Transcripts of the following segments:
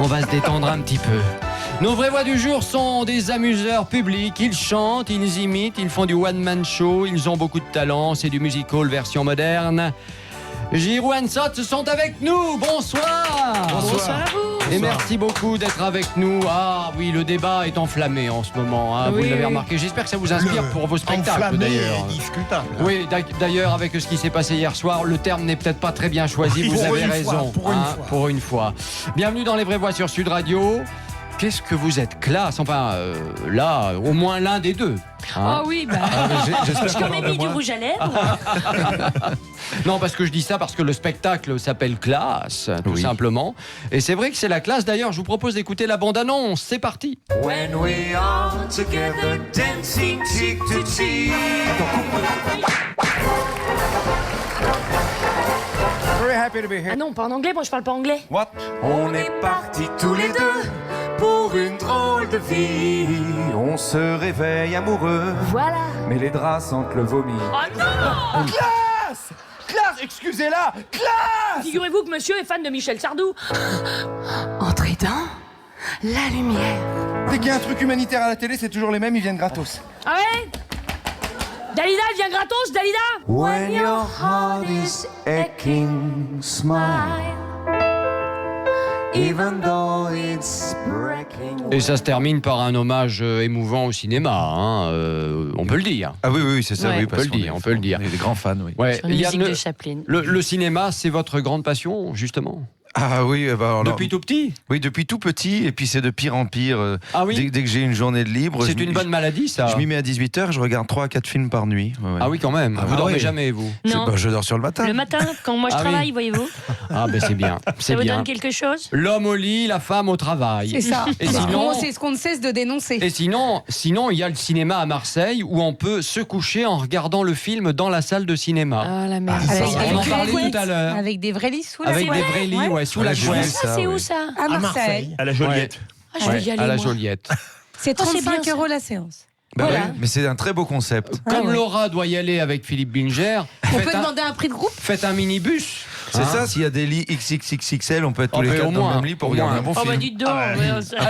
On va se détendre un petit peu. Nos vraies voix du jour sont des amuseurs publics. Ils chantent, ils imitent, ils font du one-man show. Ils ont beaucoup de talent. C'est du musical version moderne. Giroud et Sot sont avec nous. Bonsoir. Bonsoir à vous. Et merci beaucoup d'être avec nous. Ah oui, le débat est enflammé en ce moment. Hein, Oui, vous l'avez oui. remarqué. J'espère que ça vous inspire pour vos spectacles Enflammé d'ailleurs. et discutable. Oui, d'ailleurs, avec ce qui s'est passé hier soir, le terme n'est peut-être pas très bien choisi. Vous Pour avez une raison. fois, pour une fois. Bienvenue dans Les Vraies Voix sur Sud Radio. Qu'est-ce que vous êtes classe. Enfin, là, au moins l'un des deux. Hein. Oh oui, bah. J'ai quand même mis du rouge à lèvres. Non, parce que je dis ça parce que le spectacle s'appelle Classe, tout simplement. Et c'est vrai que c'est la classe. D'ailleurs, je vous propose d'écouter la bande-annonce. C'est parti. When we are together dancing cheek to cheek. Very happy to be here. Ah non, pas en anglais, moi je parle pas anglais. What? On est partis tous les deux pour une drôle de vie. On se réveille amoureux, Voilà. mais les draps sentent le vomi. Oh non! Classe, excusez-la. Classe. Figurez-vous que monsieur est fan de Michel Sardou. Entrez dans la lumière. Dès qu'il y a un truc humanitaire à la télé, c'est toujours les mêmes, ils viennent gratos. Ah ouais? Dalida, elle vient gratos, Dalida? When your heart is aching, smile. Even though it's breaking. Et ça se termine par un hommage émouvant au cinéma. Hein, on peut le dire. Ah oui, c'est ça, Ouais. oui. On peut le dire, on peut le dire. On est des grands fans, oui. Ouais. Sur une musique Yann, de Chaplin. le cinéma, c'est votre grande passion, justement. Ah oui, alors, Depuis tout petit. Oui, depuis tout petit, et puis c'est de pire en pire. Ah oui. Dès que j'ai une journée de libre, C'est une bonne maladie, ça. Je m'y mets à 18h, je regarde 3 à 4 films par nuit. Ouais, ouais. Ah oui, quand même. Ah Vous dormez ouais. jamais, vous. Non. Je dors sur le matin. Le matin, quand moi je Ah oui. travaille, voyez-vous. Ah ben c'est bien. Ça C'est vous bien. donne quelque chose? L'homme au lit, la femme au travail. C'est ça. Et sinon, C'est ce qu'on ne cesse de dénoncer. et sinon, il y a le cinéma à Marseille où on peut se coucher en regardant le film dans la salle de cinéma. Ah la merde. Avec on des en vraies parlait couettes, tout à l'heure. Avec des vrais lits sous la Avec c'est des vrai, vrais lits, ouais. ouais, sous la j'ai couette. vu Ça, c'est oui. où ça? à Marseille. À la Joliette. Ah, je vais y aller. à la moi. Joliette. C'est Oh, c'est bien, 35 ça. € la séance. Bah Voilà. oui, mais c'est un très beau concept. Comme ouais. Laura doit y aller avec Philippe Bilger, On peut demander un prix de groupe. faites un minibus. C'est Hein. ça, s'il y a des lits XXXXL, on peut être Oh, tous les mais 4 au dans moins, le même lit pour au regarder moins. un bon Oh film. bah dites donc.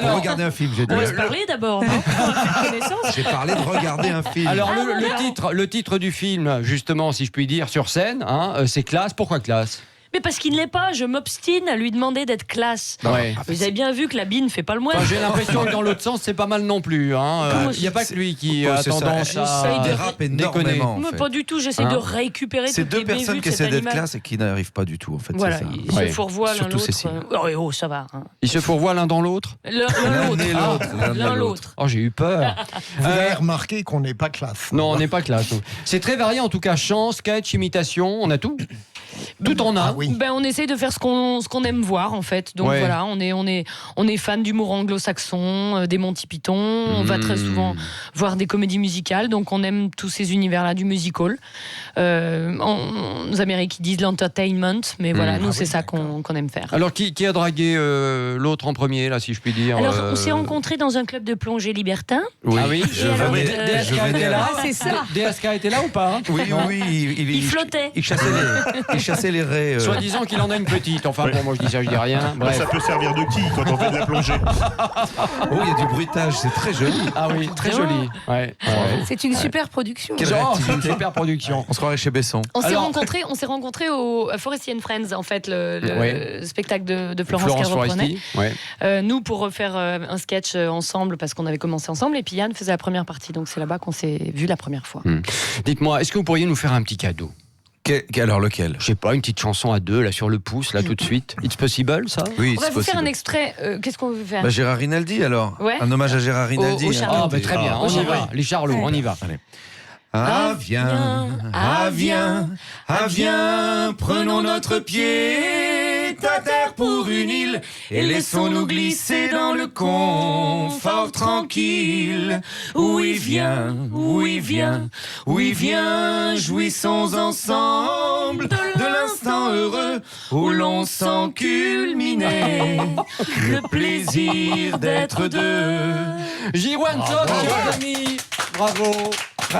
Pour regarder un film, j'ai dit. On va se parler d'abord, non? On va faire connaissance. J'ai parlé de regarder un film. Alors Ah, voilà. le titre du film, justement, si je puis dire, sur scène, hein, c'est Classe. Pourquoi Classe? Mais parce qu'il ne l'est pas, je m'obstine à lui demander d'être classe. Ouais. Vous avez bien vu que la bine fait pas le moine. Enfin, j'ai l'impression que dans l'autre sens, c'est pas mal non plus. Hein. Comment Il n'y a pas que lui qui Ouais, a c'est ça. tendance J'essaye à de- dérape déconner. énormément. en Moi, fait. pas du tout, j'essaie Hein de récupérer C'est toutes deux les personnes bévues qui de cet essaient d'être animal. classe et qui n'arrivent pas du tout, en fait. Voilà, c'est ça. ils Ouais. se fourvoient l'un Surtout l'autre. Cécile. Oh, ça va. Hein. Ils se pourvoient l'un dans l'autre. L'un l'autre. et l'autre, l'un L'un et l'autre. Oh, j'ai eu peur. Vous avez remarqué qu'on n'est pas classe. Non, on n'est pas classe. nous. C'est très varié en tout cas. Chant, sketch, imitation, on a tout. Tout en a. Ah oui. Ben, on essaie de faire ce qu'on aime voir en fait. Donc Ouais. voilà, on est fan d'humour anglo-saxon, des Monty Python. On va très souvent voir des comédies musicales. Donc on aime tous ces univers-là du musical. En Amérique ils disent l'entertainment, mais voilà, nous c'est ça qu'on aime faire. Alors, qui a dragué l'autre en premier, là, si je puis dire Alors on s'est rencontrés dans un club de plongée libertin. Oui, Ah oui. je Et alors, venais- DSK je venais- était là. Ah, c'est ça. DSK était là ou pas? Oui, Il flottait. Il chassait les raies. Soi-disant qu'il en a une petite. Enfin, bon, moi je dis ça, je dis rien. Bref. Ça peut servir de qui quand on fait de la plongée? Oh, il y a du bruitage, c'est très joli. Ah oui, très joli. Ouais. C'est une super production. Quelle Genre, réactivité. super production. On se croirait chez Besson. On s'est Alors- rencontrés au Forestier and Friends, en fait, le Ouais. spectacle de Florence qu'elle reprenait. Foresti. Ouais. Nous, pour refaire un sketch ensemble, parce qu'on avait commencé ensemble, et puis Yann faisait la première partie. Donc c'est là-bas qu'on s'est vu la première fois. Dites-moi, est-ce que vous pourriez nous faire un petit cadeau? Alors lequel? Je sais pas, une petite chanson à deux, là, sur le pouce, là, tout de suite. It's possible, ça? Oui, On va c'est vous faire un possible. extrait. Qu'est-ce qu'on veut faire? Bah, Gérard Rinaldi alors. Ouais. Un hommage à Gérard Rinaldi. Au hein. Charlot. Ah, bah, très bien, Ah, on y oui. va. Les Charlots, on y va. Allez. Ah viens, prenons notre pied à terre pour une île et laissons-nous glisser dans le confort tranquille. Oui viens, jouissons ensemble de l'instant heureux où l'on sent culminer le plaisir d'être deux. J1 chers amis. Bravo.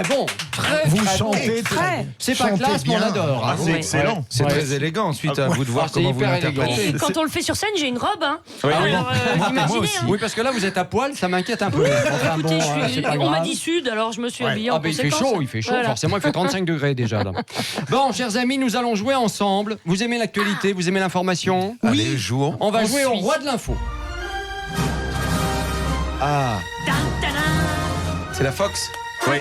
très bon. Très, Vous très bon. chantez très. C'est pas chantez classe, mais on bien. adore. Ah, c'est Ouais. excellent. C'est Ouais. très élégant. Ensuite, à vous de voir c'est comment vous hyper l'interprétez. Et quand on le fait sur scène, j'ai une robe. Hein. Oui. Alors, Moi imaginez. aussi. Hein. Oui, parce que là, vous êtes à poil, ça m'inquiète un peu. Enfin, Écoutez, bon, c'est pas on m'a grave. dit sud, alors je me suis habillée en Ah, ben il fait conséquence. chaud, il fait chaud. Voilà. Forcément, il fait 35 degrés déjà. Là. Bon, chers amis, nous allons jouer ensemble. Vous aimez l'actualité, vous aimez l'information? Allez, jouons. On va On jouer au suit. roi de l'info. Ah, Tan, tanan. c'est la Fox. Oui.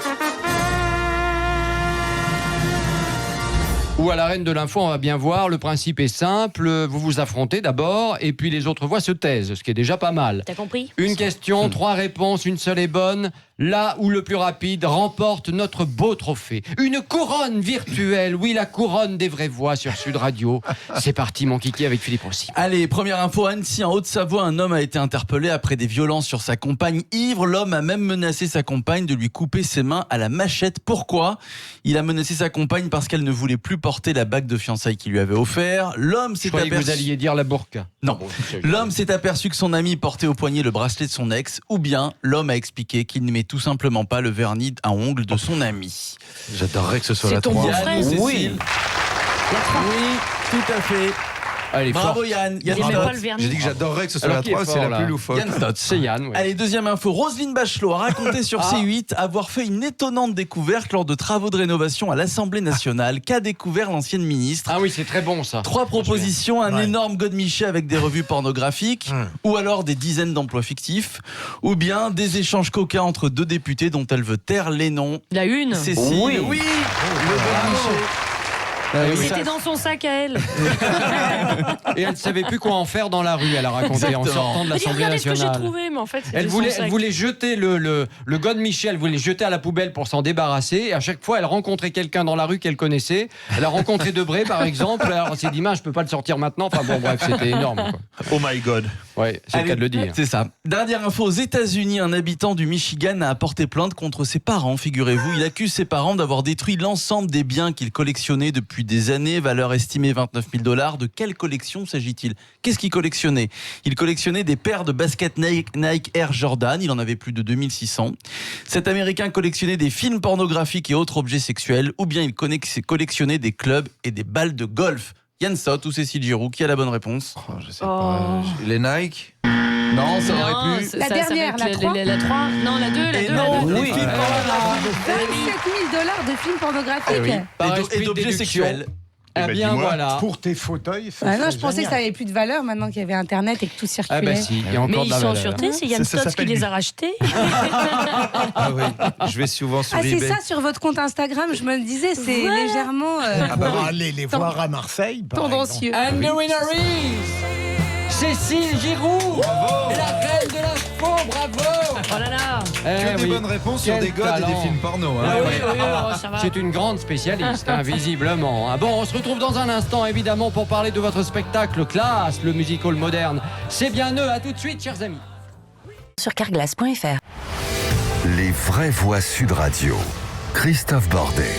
Ou à la reine de l'info, on va bien voir. Le principe est simple. Vous vous affrontez d'abord, et puis les autres voix se taisent, ce qui est déjà pas mal. T'as compris? Une question, 3 réponses, une seule est bonne. Là où le plus rapide remporte notre beau trophée. Une couronne virtuelle, oui, la couronne des vraies voix sur Sud Radio. C'est parti, mon kiki, avec Philippe Rossi. Allez, première info, Annecy, en Haute-Savoie, un homme a été interpellé après des violences sur sa compagne ivre. L'homme a même menacé sa compagne de lui couper ses mains à la machette. Pourquoi? Il a menacé sa compagne parce qu'elle ne voulait plus porter la bague de fiançailles qu'il lui avait offert. L'homme Je s'est croyais que vous alliez dire la burqa. Non. L'homme s'est aperçu que son ami portait au poignet le bracelet de son ex, ou bien l'homme a expliqué qu'il n'aimait tout simplement pas le vernis à ongles de son ami. J'adorerais que ce soit C'est la ton 3. beau Yann frère. ou Cécile? Oui. Oui, tout à fait. Allez, fort. Bravo Yann. Yann Il aimait Stott. pas le vernis. J'ai dit que j'adorerais que ce soit Alors, la qui est 3, c'est fort, la là plus loufoque. Yann Stott. C'est Yann, oui. Allez, deuxième info. Roselyne Bachelot a raconté sur C8 avoir fait une étonnante découverte lors de travaux de rénovation à l'Assemblée nationale. Qu'a découvert l'ancienne ministre? Ah oui, c'est très bon ça. 3 propositions, un énorme godemiché avec des revues pornographiques, ou alors des dizaines d'emplois fictifs, ou bien des échanges coquins entre 2 députés dont elle veut taire les noms. La une. Cécile, oui, le godemiché. C'était dans son sac à elle. Et elle ne savait plus quoi en faire dans la rue, elle a raconté, en Exactement. sortant de Elle dit, l'Assemblée regardez ce que j'ai nationale. trouvé, mais en fait, c'était Elle son voulait, sac. elle voulait jeter le God Michel, elle voulait le jeter à la poubelle pour s'en débarrasser. Et à chaque fois, elle rencontrait quelqu'un dans la rue qu'elle connaissait. Elle a rencontré Debré, par exemple. Alors, on s'est dit, mince, je peux pas le sortir maintenant. Enfin bon, bref, c'était énorme. Quoi. Oh my god. Ouais, c'est le Allez, cas de le dire. C'est ça. Dernière info, aux États-Unis, un habitant du Michigan a porté plainte contre ses parents, figurez-vous. Il accuse ses parents d'avoir détruit l'ensemble des biens qu'il collectionnait depuis des années, valeur estimée $29 000. De quelle collection s'agit-il? Qu'est-ce qu'il collectionnait? Il collectionnait des paires de baskets Nike Air Jordan, il en avait plus de 2600. Cet Américain collectionnait des films pornographiques et autres objets sexuels, ou bien il collectionnait des clubs et des balles de golf. Yann Stott ou Cécile Giroux, qui a la bonne réponse? Oh, je sais pas. Les Nike. Non, ça Non, aurait pu. La dernière, la 3. La 3. Non, la 2, la Et 2, non, la 2. les films pornographiques. $27 000 de films pornographiques. Par Et esprit de d'objets déduction. sexuels. Eh bien, dis-moi. voilà. Pour tes fauteuils, ça Ah non, serait je pensais que ça génial. avait plus de valeur maintenant qu'il y avait Internet et que tout circulait. Ah bah si, il y a encore Mais de ils la sont en valeur. sûreté, c'est Yann Ça Stott qui s'appelle les du- a rachetés. Ah oui, je vais souvent sur Ah, c'est eBay. ça sur votre compte Instagram, je me le disais, c'est Voilà. légèrement Pour aller les voir à Marseille, par tendancieux. And the winner is Cécile Giroux, la reine de l'info, bravo. Oh là là. Que des oui. bonnes réponses sur Quel des godes et talent. des films porno. Hein. Ah oui. Oh, ça va. C'est une grande spécialiste, hein, visiblement. Ah bon, on se retrouve dans un instant, évidemment, pour parler de votre spectacle Classe, le musical moderne. C'est bien eux, à tout de suite, chers amis. Sur carglass.fr. Les vraies voix Sud Radio. Christophe Bordet.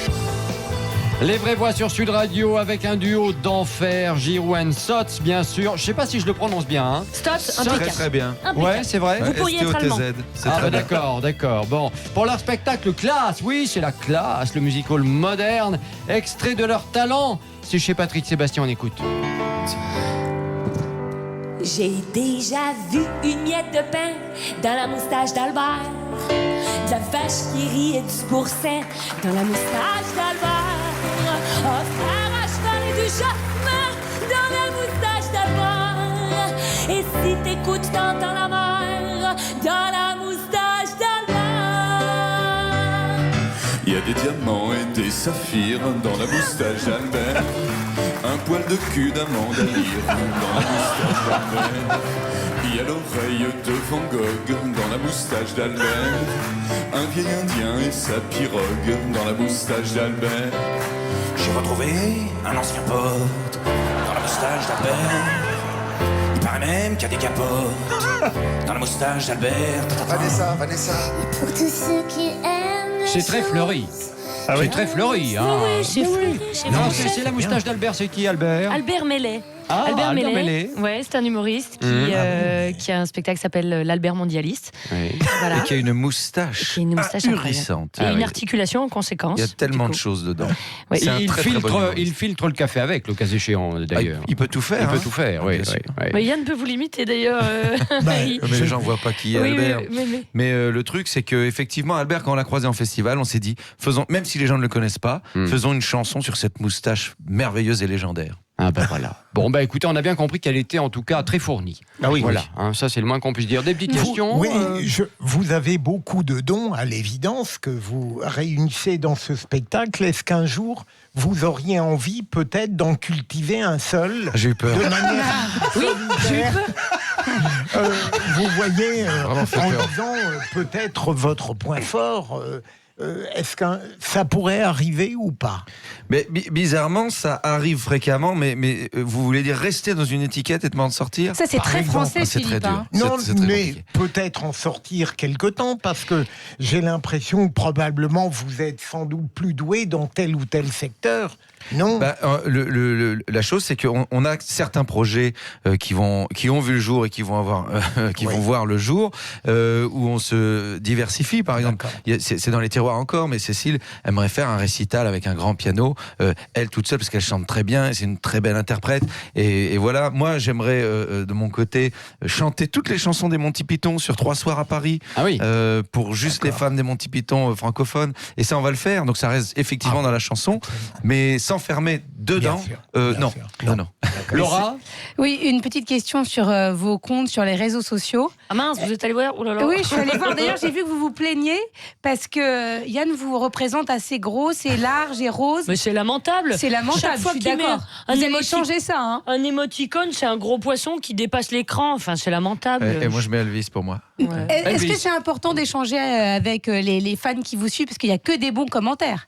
Les vraies voix sur Sud Radio avec un duo d'enfer, Giroux and Stott, bien sûr. Je sais pas si je le prononce bien. Hein. Stott, Très impeccable. très bien. Ouais, c'est vrai. Vous pourriez être allemand. STOTZ, c'est Ah très bah bien. d'accord, d'accord. Bon, pour leur spectacle Classe, oui, c'est la classe, le musical moderne, extrait de leur talent. C'est chez Patrick Sébastien, on écoute. J'ai déjà vu une miette de pain dans la moustache d'Albert, de la vache qui rit et du boursin dans la moustache d'Albert, un frère à cheval et du jasmin dans la moustache d'Albert, et si t'écoutes t'entends la mer dans la moustache d'Albert. Il y a des diamants et des saphirs dans la moustache d'Albert. Un poil de cul d'amande à lire dans la moustache d'Albert. Il y a l'oreille de Van Gogh dans la moustache d'Albert. Un vieil indien et sa pirogue dans la moustache d'Albert. J'ai retrouvé un ancien pote dans la moustache d'Albert. Il paraît même qu'il y a des capotes dans la moustache d'Albert. Vanessa. Pour tous ceux qui aiment C'est très fleuri. C'est très fleuri. Hein. Oui, c'est fleuri, c'est Non, français. c'est la moustache d'Albert, c'est qui Albert? Albert Mellet. Ah, Albert Mellet. Ouais, c'est un humoriste qui a un spectacle qui s'appelle l'Albert Mondialiste. Oui. Voilà. Et qui a une moustache, ahurissante. Et une articulation en conséquence. Il y a tellement de choses dedans. Ouais. C'est un Il très, très bon humoriste. il filtre le café avec, le cas échéant, d'ailleurs. Il peut tout faire. Il peut hein. tout faire, oui. Bien sûr. Mais Yann peut vous limiter d'ailleurs. Mais les gens voient pas qui est Oui, Albert. mais- Mais le truc, c'est que effectivement, Albert, quand on l'a croisé en festival, on s'est dit, faisons, même si les gens ne le connaissent pas, faisons une chanson sur cette moustache merveilleuse et légendaire. Ah ben voilà. Bon ben écoutez, on a bien compris qu'elle était en tout cas très fournie. Ah oui, voilà. oui. Hein, ça c'est le moins qu'on puisse dire. Des petites questions. Oui, vous avez beaucoup de dons, à l'évidence, que vous réunissez dans ce spectacle. Est-ce qu'un jour, vous auriez envie peut-être d'en cultiver un seul J'ai eu peur. de manière Oui, j'ai eu peur. Vous voyez, Vraiment fait en peur. disant peut-être votre point fort, est-ce que ça pourrait arriver ou pas? Mais bizarrement, ça arrive fréquemment, mais vous voulez dire rester dans une étiquette et de m'en sortir? Ça, c'est Par très exemple, français, c'est très Philippe. dur. hein. Non, C'est très mais compliqué. peut-être en sortir quelque temps, parce que j'ai l'impression que probablement vous êtes sans doute plus doué dans tel ou tel secteur. Non. Bah, la chose, c'est qu'on a certains projets qui ont vu le jour et qui vont avoir, vont voir le jour, où on se diversifie. Par exemple, c'est dans les tiroirs encore, mais Cécile aimerait faire un récital avec un grand piano, elle toute seule, parce qu'elle chante très bien, et c'est une très belle interprète. Et voilà, moi, j'aimerais de mon côté chanter toutes les chansons des Monty Python sur 3 soirs à Paris, pour juste les fans des Monty Python francophones. Et ça, on va le faire. Donc ça reste effectivement dans la chanson, mais sans fermer dedans. Non. Laura. Oui, une petite question sur vos comptes, sur les réseaux sociaux. Ah mince, vous êtes allé voir? Oh là là. Oui, je suis allée voir. D'ailleurs, j'ai vu que vous vous plaigniez parce que Yann vous représente assez gros, c'est large et rose. Mais c'est lamentable. C'est lamentable, Chaque fois je suis qu'il met d'accord. Vous allez changer ça, hein. Un émoticône, c'est un gros poisson qui dépasse l'écran. Enfin, c'est lamentable. Et moi, je mets Elvis pour moi. Est-ce que c'est important d'échanger avec les fans qui vous suivent parce qu'il n'y a que des bons commentaires?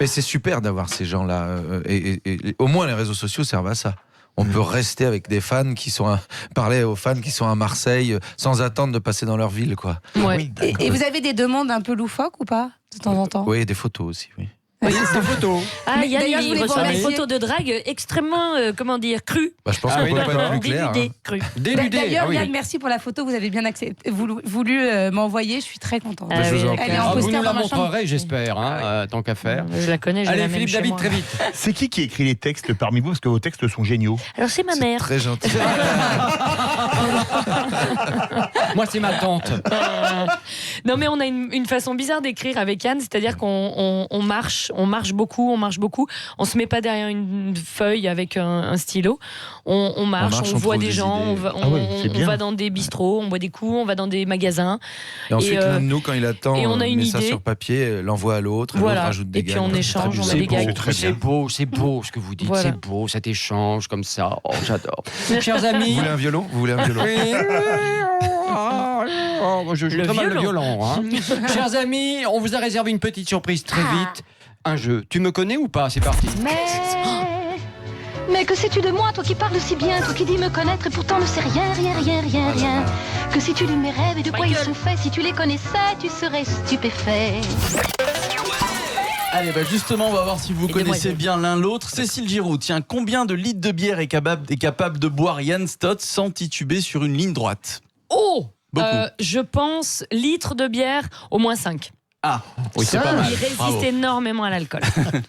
Mais c'est super d'avoir ces gens-là. Et au moins, les réseaux sociaux servent à ça. On peut rester avec des fans qui sont parler aux fans qui sont à Marseille sans attendre de passer dans leur ville, quoi. Ouais. Et vous avez des demandes un peu loufoques ou pas, de temps en temps? Oui, des photos aussi, oui. Oui, des photos. Ah, Yann, d'ailleurs, je il voulais vous reçoit des remercier. photos de drague extrêmement, crue. Bah, je pense qu'on peut pas être plus clair. Dénudées, crues. D'ailleurs, Yann, merci pour la photo. Vous avez bien voulu m'envoyer. Je suis très contente. Ah, oui, Elle est en Vous poster nous la dans ma chambre. montrerez, j'espère, tant qu'à faire. Je la connais, je Allez, la mets Philippe chez David, moi. très vite. C'est qui écrit les textes parmi vous? Parce que vos textes sont géniaux. Alors, c'est ma mère. Très gentil. Moi, c'est ma tante. Non, mais on a une façon bizarre d'écrire avec Yann, c'est-à-dire qu'on marche beaucoup. On se met pas derrière une feuille avec un stylo. On marche, on voit trouve des des gens, idées. on va dans des bistrots, on boit des coups, on va dans des magasins. Et ensuite, l'un de nous, quand il attend, et on a une met ça idée. sur papier, l'envoie à l'autre, et Voilà. l'autre rajoute des Et puis gags. on échange, on a C'est des beau, gags. C'est beau ce que vous dites. Voilà. C'est beau, cet échange comme ça. Oh, j'adore. Chers amis. Vous voulez un violon? Vous voulez un violon? Oui. Moi, je joue très mal le violon. Hein. Chers amis, on vous a réservé une petite surprise très vite. Un jeu. Tu me connais ou pas? C'est parti. Mais que sais-tu de moi, toi qui parles si bien, toi qui dis me connaître et pourtant ne sais rien. Que sais-tu de mes rêves et de quoi ils sont faits? Si tu les connaissais, tu serais stupéfait. Allez, justement, on va voir si vous connaissez bien l'un l'autre. Cécile Giroud, tiens, combien de litres de bière est capable de boire Yann Stott sans tituber sur une ligne droite? Oh, beaucoup. Je pense litres de bière, au moins 5. Ah, oui, c'est pas mal. Il résiste Bravo. énormément à l'alcool.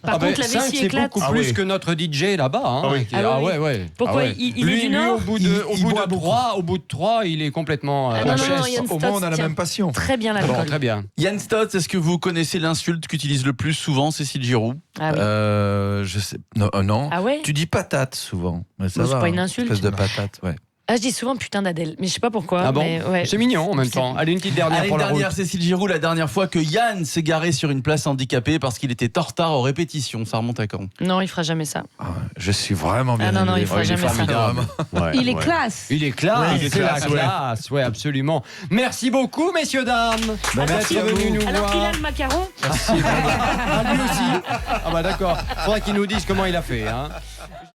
Par contre, la cinq, vessie c'est éclate. beaucoup plus que notre DJ là-bas. Hein, Ah oui. qui- Ah oui. ouais. Pourquoi, Ah ouais. il est Lui, du Nord? au bout de 3, il est complètement Ah non, HS. Yann Au Stott moins, on a la tient même passion. très bien l'alcool. Bon, très bien. Yann Stott, est-ce que vous connaissez l'insulte qu'utilise le plus souvent Cécile Giroud? Ah oui. Je sais. Non. Ah ouais? Tu dis patate souvent. Mais ça Mais c'est va, pas une hein. insulte. Espèce de patate, ouais. Ah, je dis souvent putain d'Adèle, mais je sais pas pourquoi. Ah bon? mais ouais. C'est mignon en même temps. Allez, une petite dernière Allez, pour une la dernière, route. Cécile Giroud, la dernière fois que Yann s'est garé sur une place handicapée parce qu'il était en retard aux répétitions. Ça remonte à quand? Non, il fera jamais ça. Je suis vraiment bien. Ah non, élevé. il fera il est jamais ça. formidable. Ouais, Il est ouais. classe. Il est classe, Ouais, il est c'est la classe, ouais. classe, ouais, absolument. Merci beaucoup, messieurs, dames. merci d'être à vous. venus nous Alors voir. qu'il a le macaron. Ah, lui aussi. Ah bah d'accord. Faudrait qu'il nous dise comment il a fait. Hein.